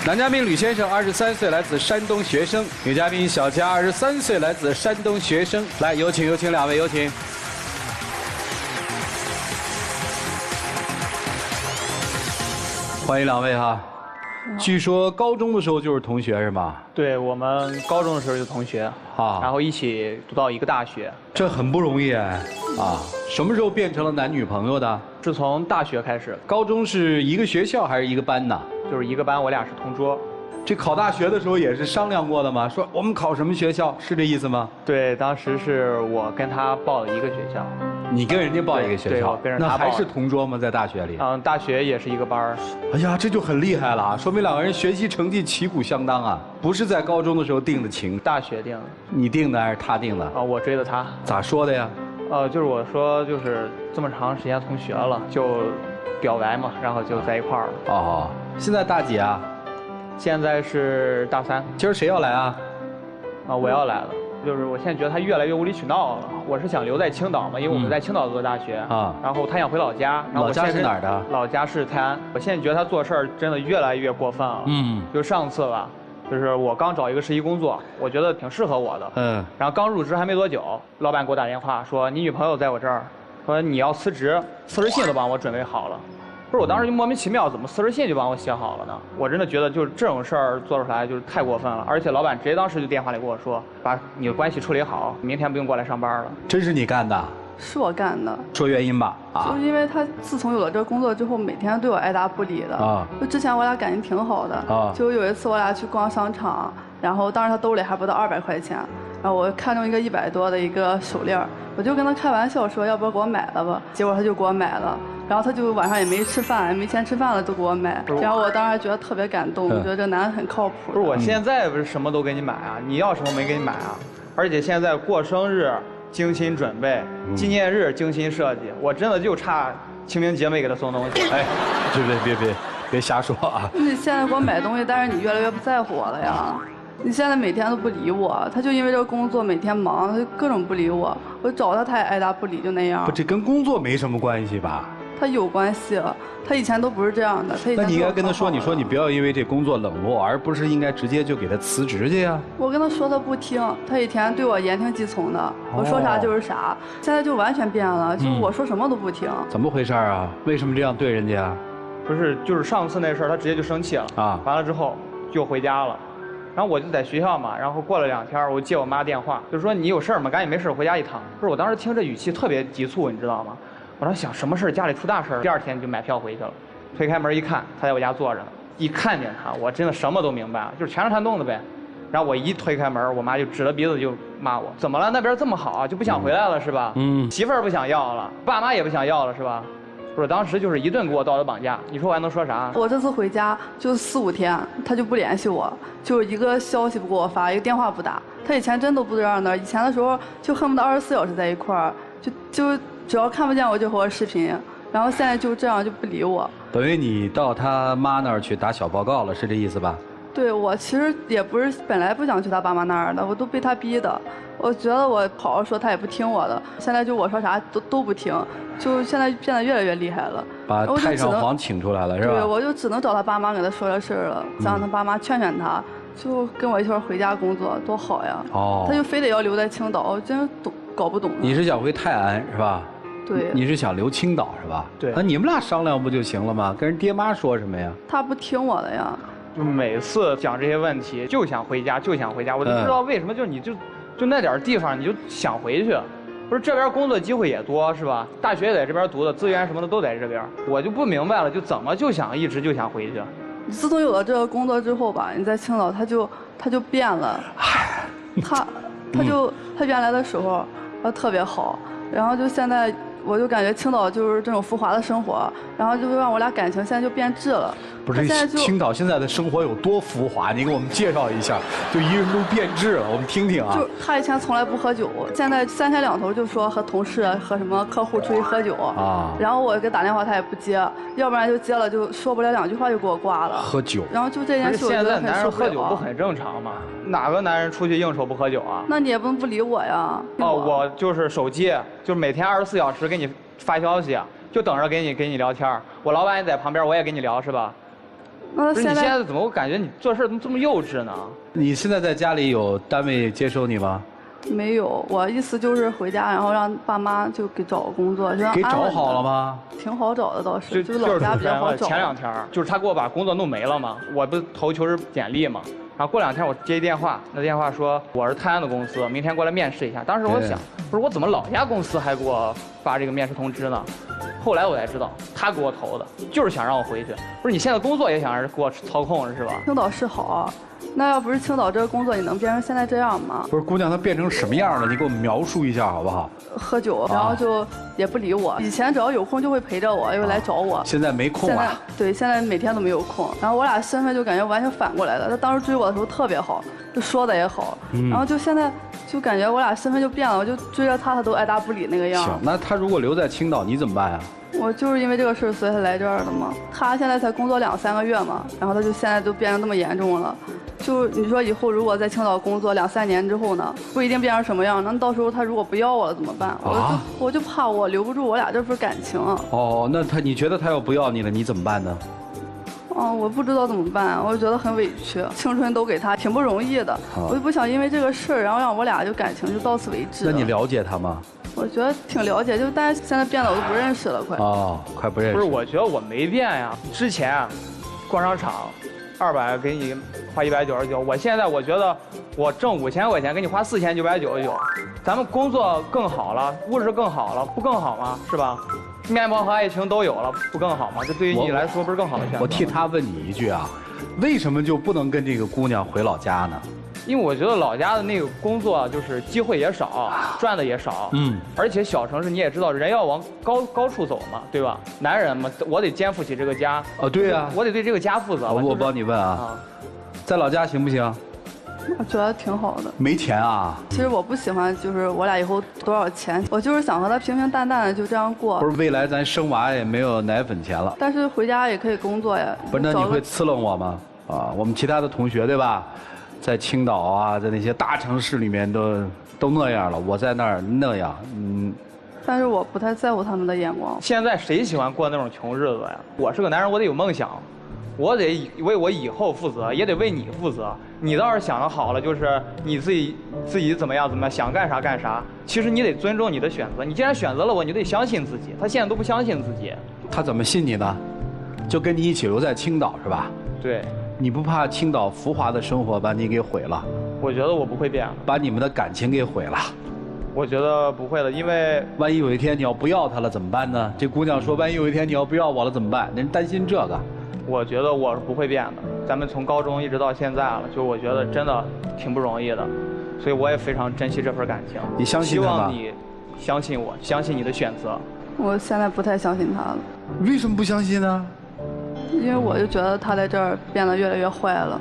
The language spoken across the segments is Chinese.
男嘉宾吕先生，23岁，来自山东学生；女嘉宾小佳，23岁，来自山东学生。来，有请两位，有请。欢迎两位哈。据说高中的时候就是同学是吗？对，我们高中的时候就同学啊，然后一起读到一个大学。这很不容易哎啊！什么时候变成了男女朋友的？是从大学开始。高中是一个学校还是一个班呢？就是一个班，我俩是同桌。这考大学的时候也是商量过的吗？说我们考什么学校，是这意思吗？对，当时是我跟他报了一个学校。你跟人家报一个学校，对，我跟着他报。那还是同桌吗？在大学里？大学也是一个班。哎呀，这就很厉害了啊！说明两个人学习成绩旗鼓相当啊！不是在高中的时候定的情，大学定的。你定的还是他定的？我追的他。咋说的呀？就是我说就是这么长时间同学了，就表白嘛，然后就在一块儿了。哦，现在大几啊？现在是大3。今儿谁要来啊？我要来了。就是我现在觉得他越来越无理取闹了。我是想留在青岛嘛，因为我们在青岛读的大学啊。然后他想回老家，然后老家是哪儿的？老家是泰安。我现在觉得他做事儿真的越来越过分了。就上次吧，就是我刚找一个实习工作，我觉得挺适合我的。然后刚入职还没多久，老板给我打电话说你女朋友在我这儿，说你要辞职，辞职信都帮我准备好了。不是，我当时就莫名其妙，怎么辞职信就帮我写好了呢？我真的觉得就是这种事儿做出来就是太过分了，而且老板直接当时就电话里跟我说，把你的关系处理好，明天不用过来上班了。真是你干的？是我干的。说原因吧。就是因为他自从有了这个工作之后，每天对我爱答不理的。就之前我俩感情挺好的。就有一次我俩去逛商场，然后当时他兜里还不到200块钱，然后我看中一个100多的一个手链，我就跟他开玩笑说要不要给我买了吧，结果他就给我买了。然后他就晚上也没吃饭，没钱吃饭了，都给我买。然后我当时还觉得特别感动，我觉得这男的很靠谱。不是，我现在不是什么都给你买啊，你要什么没给你买啊？而且现在过生日精心准备，纪念日精心设计，我真的就差清明节没给他送东西。哎，别瞎说啊！你现在给我买东西，但是你越来越不在乎我了呀。你现在每天都不理我，他就因为这个工作每天忙，他就各种不理我。我找他也爱答不理，就那样。不，这跟工作没什么关系吧？他有关系，他以前都不是这样的。那你应该跟他说，你说你不要因为这工作冷落，而不是应该直接就给他辞职去呀。我跟他说他不听，他以前对我言听计从的，我说啥就是啥，现在就完全变了，就是我说什么都不听。怎么回事啊？为什么这样对人家？不是，就是上次那事儿，他直接就生气了啊，完了之后就回家了。然后我就在学校嘛，然后过了2天，我接我妈电话，就说你有事儿吗？赶紧没事回家一趟。不是，我当时听这语气特别急促，你知道吗？我当时想什么事儿，家里出大事儿。第2天就买票回去了，推开门一看，他在我家坐着呢。一看见他，我真的什么都明白了，就是全是他弄的呗。然后我一推开门，我妈就指着鼻子就骂我，怎么了？那边这么好啊，就不想回来了是吧？媳妇儿不想要了，爸妈也不想要了是吧？不是，当时就是一顿给我道德绑架，你说我还能说啥？我这次回家就4、5天，他就不联系我，就一个消息不给我发，一个电话不打。他以前真都不这样的，以前的时候就恨不得24小时在一块儿，就只要看不见我就和我视频，然后现在就这样就不理我。等于你到他妈那儿去打小报告了，是这意思吧？对，我其实也不是本来不想去他爸妈那儿的，我都被他逼的。我觉得我好好说他也不听我的，现在就我说啥都不听，就现在变得越来越厉害了。把太上皇请出来了是吧？对，我就只能找他爸妈给他说这事儿了，想让他爸妈劝劝他，就跟我一块儿回家工作多好呀。他就非得要留在青岛，我真搞不懂。你是想回泰安是吧？对。你是想留青岛是吧？对。那你们俩商量不就行了吗？跟人爹妈说什么呀？他不听我的呀。就每次讲这些问题，就想回家，就想回家，我就不知道为什么，就是你就那点地方你就想回去，不是这边工作机会也多是吧？大学也在这边读的，资源什么的都在这边，我就不明白了，就怎么就想一直就想回去。自从有了这个工作之后吧，你在青岛他就变了，他原来的时候特别好，然后就现在。我就感觉青岛就是这种浮华的生活，然后就让我俩感情现在就变质了。不是，青岛现在的生活有多浮华？你给我们介绍一下，就一个人都变质了，我们听听啊。就他以前从来不喝酒，现在3天2头就说和同事和什么客户出去喝酒啊。然后我给打电话他也不接，要不然就接了就说不了2句话就给我挂了。喝酒。然后就这件事我觉得很受不了。现在男人喝酒不很正常吗？哪个男人出去应酬不喝酒啊？那你也不能不理我呀。我就是手机，就是每天24小时给你发消息，就等着给你聊天。我老板也在旁边，我也跟你聊是吧？不是你现在怎么我感觉你做事怎么这么幼稚呢？你现在在家里有单位接收你吗？没有，我意思就是回家，然后让爸妈就给找个工作，给找好了吗？挺好找的倒是，就是老家比较好找。前2天就是他给我把工作弄没了嘛，我不是投求职简历嘛，然后过2天我接一电话，那电话说我是泰安的公司，明天过来面试一下。当时我想，不是我怎么老家公司还给我发这个面试通知呢？后来我才知道，他给我投的，就是想让我回去。不是你现在工作也想给我操控是吧？青岛是好，那要不是青岛这个工作，你能变成现在这样吗？不是姑娘，她变成什么样了？你给我描述一下好不好？喝酒，然后就也不理我。以前只要有空就会陪着我，又来找我。现在没空啊？对，现在每天都没有空。然后我俩身份就感觉完全反过来了。他当时追我的时候特别好，就说的也好，然后就现在就感觉我俩身份就变了，我就追着他，他都爱答不理那个样。行，那他如果留在青岛，你怎么办呀？我就是因为这个事所以才来这儿的嘛。他现在才工作2、3个月嘛，然后他就现在就变得那么严重了。就你说以后如果在青岛工作2、3年之后呢，不一定变成什么样。那到时候他如果不要我了怎么办？我就怕我留不住我俩这份感情。哦，那你觉得他要不要你了，你怎么办呢？我不知道怎么办，我就觉得很委屈，青春都给他，挺不容易的。我就不想因为这个事儿，然后让我俩就感情就到此为止。那你了解他吗？我觉得挺了解，就但是现在变得我都不认识了，快。快不认识。不是，我觉得我没变呀。之前逛商场，200给你花199，我现在我觉得我挣5000块钱，给你花4999，咱们工作更好了，物质更好了，不更好吗？是吧？面包和爱情都有了，不更好吗？这对于你来说不是更好的选择？我替他问你一句啊，为什么就不能跟这个姑娘回老家呢？因为我觉得老家的那个工作就是机会也少，赚的也少，而且小城市你也知道，人要往高处走嘛，对吧？男人嘛，我得肩负起这个家。对啊，我得对这个家负责。我帮你问啊，在老家行不行？我觉得挺好的。没钱啊？其实我不喜欢，就是我俩以后多少钱，我就是想和他平平淡淡的就这样过。不是，未来咱生娃也没有奶粉钱了。但是回家也可以工作呀。不是，那你会呲楞我吗？我们其他的同学对吧，在青岛啊，在那些大城市里面都那样了，我在那儿那样，但是我不太在乎他们的眼光。现在谁喜欢过那种穷日子呀？我是个男人，我得有梦想。我得为我以后负责，也得为你负责。你倒是想得好了，就是你自己怎么样，想干啥干啥。其实你得尊重你的选择。你既然选择了我，你就得相信自己。他现在都不相信自己。他怎么信你呢？就跟你一起留在青岛是吧？对。你不怕青岛浮华的生活把你给毁了？我觉得我不会变了。把你们的感情给毁了？我觉得不会的，因为万一有一天你要不要他了怎么办呢？这姑娘说，万一有一天你要不要我了怎么办？人担心这个。我觉得我是不会变的，咱们从高中一直到现在了，就我觉得真的挺不容易的，所以我也非常珍惜这份感情。你相信他吗？希望你相信我，相信你的选择。我现在不太相信他了。为什么不相信呢？因为我就觉得他在这儿变得越来越坏了。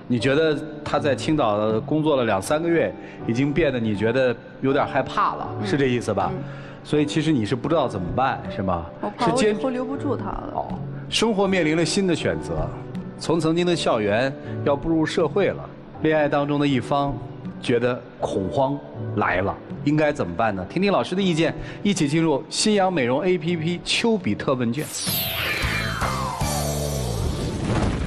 你觉得他在青岛工作了2、3个月，已经变得你觉得有点害怕了，是这意思吧？所以其实你是不知道怎么办，是吗？我怕我以后留不住他了。生活面临了新的选择，从曾经的校园要步入社会了，恋爱当中的一方觉得恐慌来了，应该怎么办呢？听听老师的意见，一起进入新阳美容 APP 丘比特问卷。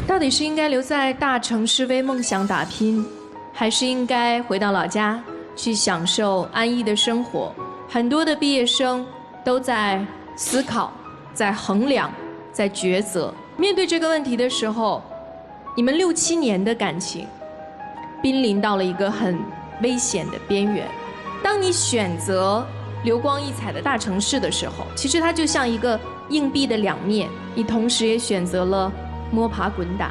到底是应该留在大城市为梦想打拼，还是应该回到老家去享受安逸的生活？很多的毕业生都在思考，在衡量，在抉择。面对这个问题的时候，你们6、7年的感情濒临到了一个很危险的边缘。当你选择流光溢彩的大城市的时候，其实它就像一个硬币的2面，你同时也选择了摸爬滚打。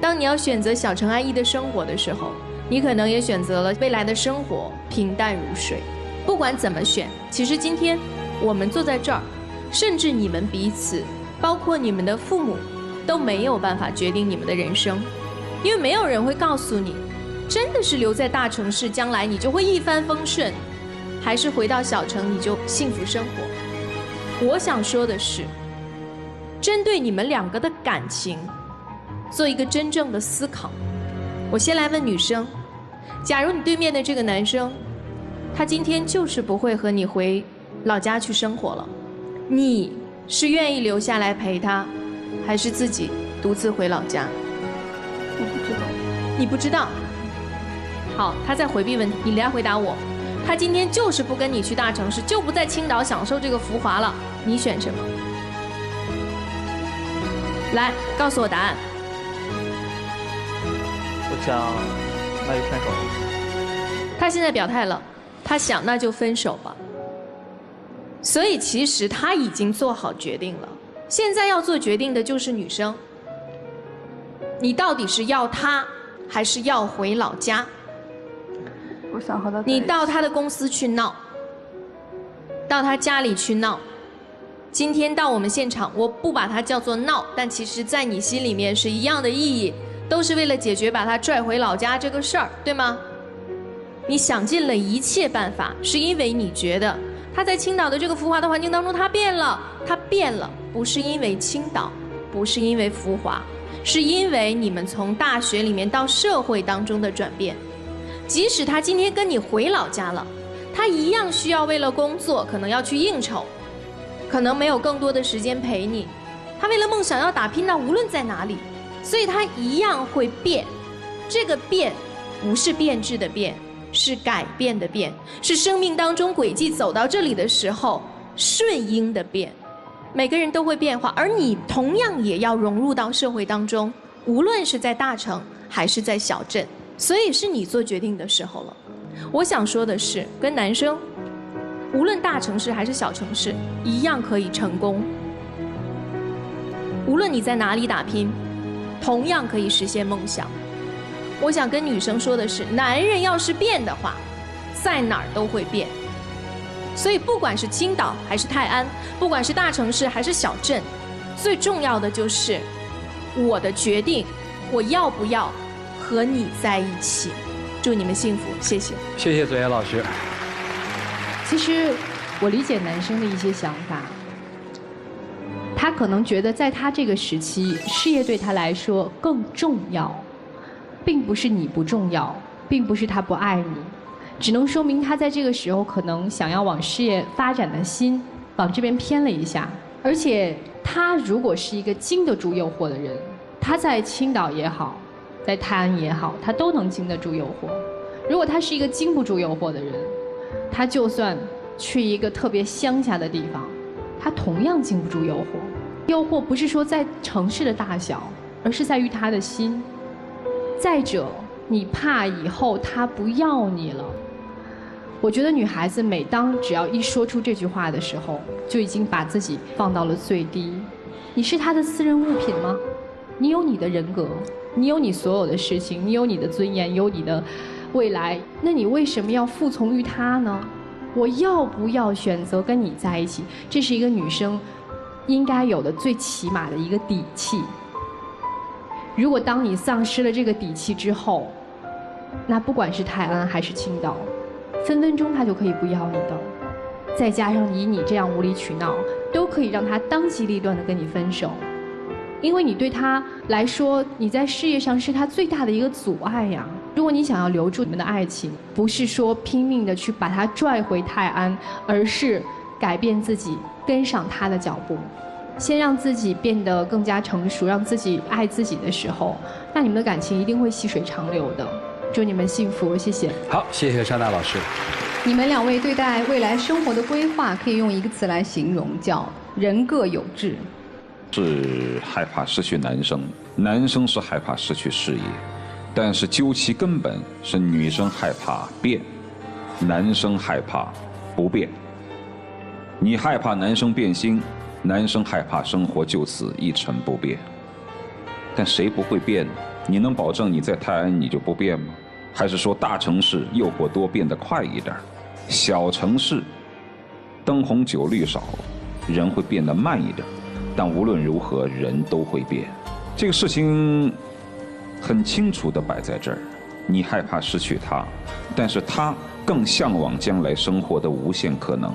当你要选择小城安逸的生活的时候，你可能也选择了未来的生活平淡如水。不管怎么选，其实今天我们坐在这儿，甚至你们彼此，包括你们的父母，都没有办法决定你们的人生，因为没有人会告诉你，真的是留在大城市，将来你就会一帆风顺，还是回到小城你就幸福生活。我想说的是，针对你们2个的感情，做一个真正的思考。我先来问女生，假如你对面的这个男生，他今天就是不会和你回老家去生活了，你是愿意留下来陪他，还是自己独自回老家？我不知道。你不知道？好，他在回避问题，你来回答我。他今天就是不跟你去大城市，就不在青岛享受这个浮华了，你选什么？来，告诉我答案。我想，那就分手。他现在表态了，他想那就分手吧。所以其实他已经做好决定了，现在要做决定的就是女生。你到底是要他，还是要回老家？我想和他。你到他的公司去闹，到他家里去闹。今天到我们现场，我不把它叫做闹，但其实在你心里面是一样的意义，都是为了解决把他拽回老家这个事儿，对吗？你想尽了一切办法，是因为你觉得他在青岛的这个浮华的环境当中，他变了，他变了，不是因为青岛，不是因为浮华，是因为你们从大学里面到社会当中的转变。即使他今天跟你回老家了，他一样需要为了工作，可能要去应酬，可能没有更多的时间陪你。他为了梦想要打拼，那无论在哪里，所以他一样会变。这个变不是变质的变，是改变的变，是生命当中轨迹走到这里的时候顺应的变。每个人都会变化，而你同样也要融入到社会当中，无论是在大城还是在小镇，所以是你做决定的时候了。我想说的是，跟男生无论大城市还是小城市一样可以成功，无论你在哪里打拼，同样可以实现梦想。我想跟女生说的是，男人要是变的话，在哪儿都会变。所以不管是青岛还是泰安，不管是大城市还是小镇，最重要的就是我的决定，我要不要和你在一起。祝你们幸福，谢谢。谢谢左岩老师。其实我理解男生的一些想法，他可能觉得在他这个时期，事业对他来说更重要，并不是你不重要，并不是他不爱你，只能说明他在这个时候可能想要往事业发展的心往这边偏了一下。而且他如果是一个经得住诱惑的人，他在青岛也好，在泰安也好，他都能经得住诱惑。如果他是一个经不住诱惑的人，他就算去一个特别乡下的地方，他同样经不住诱惑。诱惑不是说在城市的大小，而是在于他的心。再者，你怕以后他不要你了。我觉得女孩子每当只要一说出这句话的时候，就已经把自己放到了最低。你是他的私人物品吗？你有你的人格，你有你所有的事情，你有你的尊严，有你的未来，那你为什么要服从于他呢？我要不要选择跟你在一起？这是一个女生应该有的最起码的一个底气。如果当你丧失了这个底气之后，那不管是泰安还是青岛，分分钟他就可以不要你的。再加上以你这样无理取闹，都可以让他当机立断地跟你分手。因为你对他来说，你在事业上是他最大的一个阻碍呀。如果你想要留住你们的爱情，不是说拼命的去把他拽回泰安，而是改变自己，跟上他的脚步，先让自己变得更加成熟，让自己爱自己的时候，那你们的感情一定会细水长流的。祝你们幸福，谢谢。好，谢谢珊娜老师。你们两位对待未来生活的规划，可以用一个词来形容，叫人各有志。是害怕失去男生，男生是害怕失去事业，但是究其根本是女生害怕变，男生害怕不变。你害怕男生变心，男生害怕生活就此一成不变。但谁不会变？你能保证你在泰安你就不变吗？还是说大城市诱惑多，变得快一点，小城市灯红酒绿少，人会变得慢一点？但无论如何，人都会变。这个事情很清楚地摆在这儿。你害怕失去他，但是他更向往将来生活的无限可能。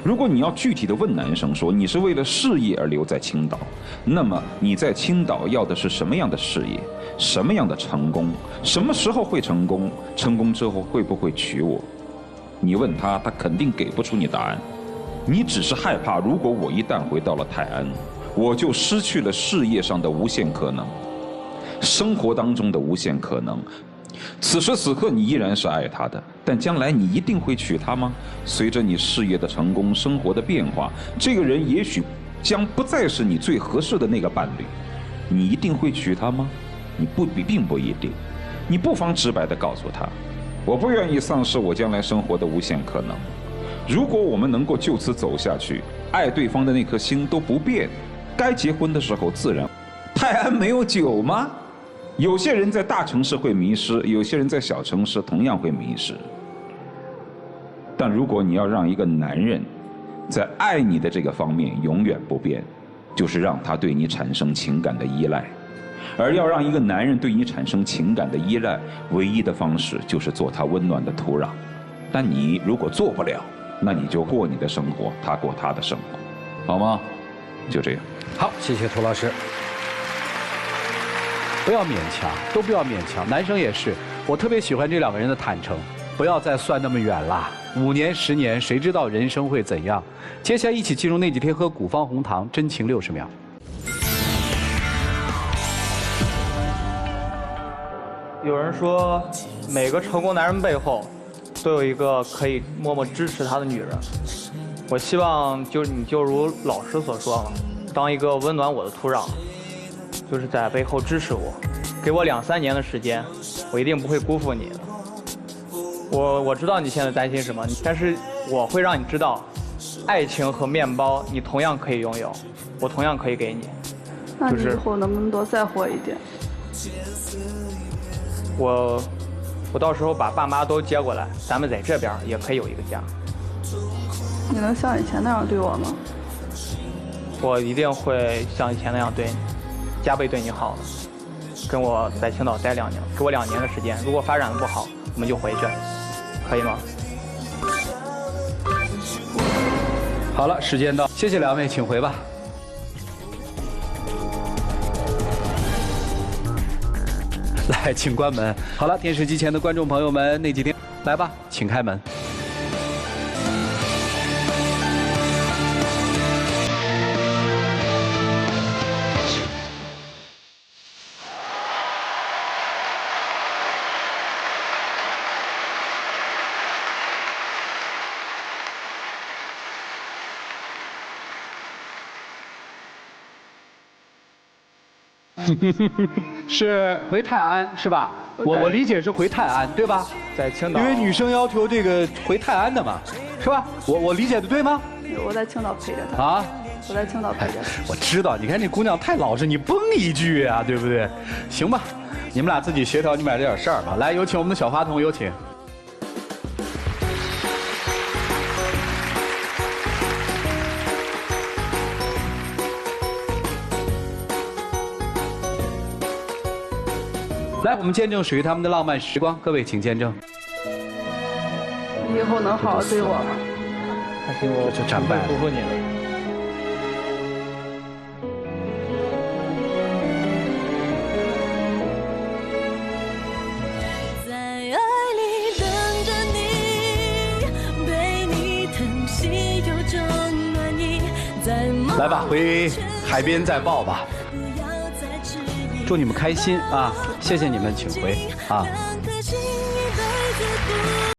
如果你要具体地问男生说你是为了事业而留在青岛，那么你在青岛要的是什么样的事业，什么样的成功，什么时候会成功，成功之后会不会娶我？你问他，他肯定给不出你答案。你只是害怕，如果我一旦回到了泰安，我就失去了事业上的无限可能，生活当中的无限可能。此时此刻你依然是爱他的，但将来你一定会娶她吗？随着你事业的成功，生活的变化，这个人也许将不再是你最合适的那个伴侣，你一定会娶她吗？你并不一定。你不妨直白地告诉他，我不愿意丧失我将来生活的无限可能。如果我们能够就此走下去，爱对方的那颗心都不变，该结婚的时候自然。泰安没有酒吗？有些人在大城市会迷失，有些人在小城市同样会迷失。但如果你要让一个男人在爱你的这个方面永远不变，就是让他对你产生情感的依赖。而要让一个男人对你产生情感的依赖，唯一的方式就是做他温暖的土壤。但你如果做不了，那你就过你的生活，他过他的生活，好吗？就这样。好，谢谢涂老师。不要勉强，都不要勉强，男生也是。我特别喜欢这两个人的坦诚，不要再算那么远了。5年、10年，谁知道人生会怎样？接下来一起进入那几天喝古方红糖，真情60秒。有人说，每个成功男人背后，都有一个可以默默支持他的女人。我希望你就如老师所说嘛，当一个温暖我的土壤，就是在背后支持我，给我2、3年的时间，我一定不会辜负你的。我知道你现在担心什么，但是我会让你知道，爱情和面包你同样可以拥有，我同样可以给你。那你以后能不能多再活一点？我到时候把爸妈都接过来，咱们在这边也可以有一个家。你能像以前那样对我吗？我一定会像以前那样对你，加倍对你好的。跟我在青岛待2年，给我2年的时间，如果发展的不好，我们就回去，可以吗？好了，时间到，谢谢2位，请回吧。来，请关门。好了，电视机前的观众朋友们，那几天来吧，请开门。是回泰安是吧？我理解是回泰安对吧？在青岛。因为女生要求这个回泰安的嘛，是吧？我理解的对吗？我在青岛陪着他。啊？我在青岛陪着他。我知道，你看这姑娘太老实，你崩一句啊，对不对？行吧，你们俩自己协调，你们俩这点事儿吧。来，有请我们的小话筒，有请。来，我们见证属于他们的浪漫时光，各位请见证。你以后能好好对我吗？还是我就战败了，不负你了。在爱里等着你，被你疼惜有种暖意。来吧，回海边再抱吧。祝你们开心啊！谢谢你们，请回啊。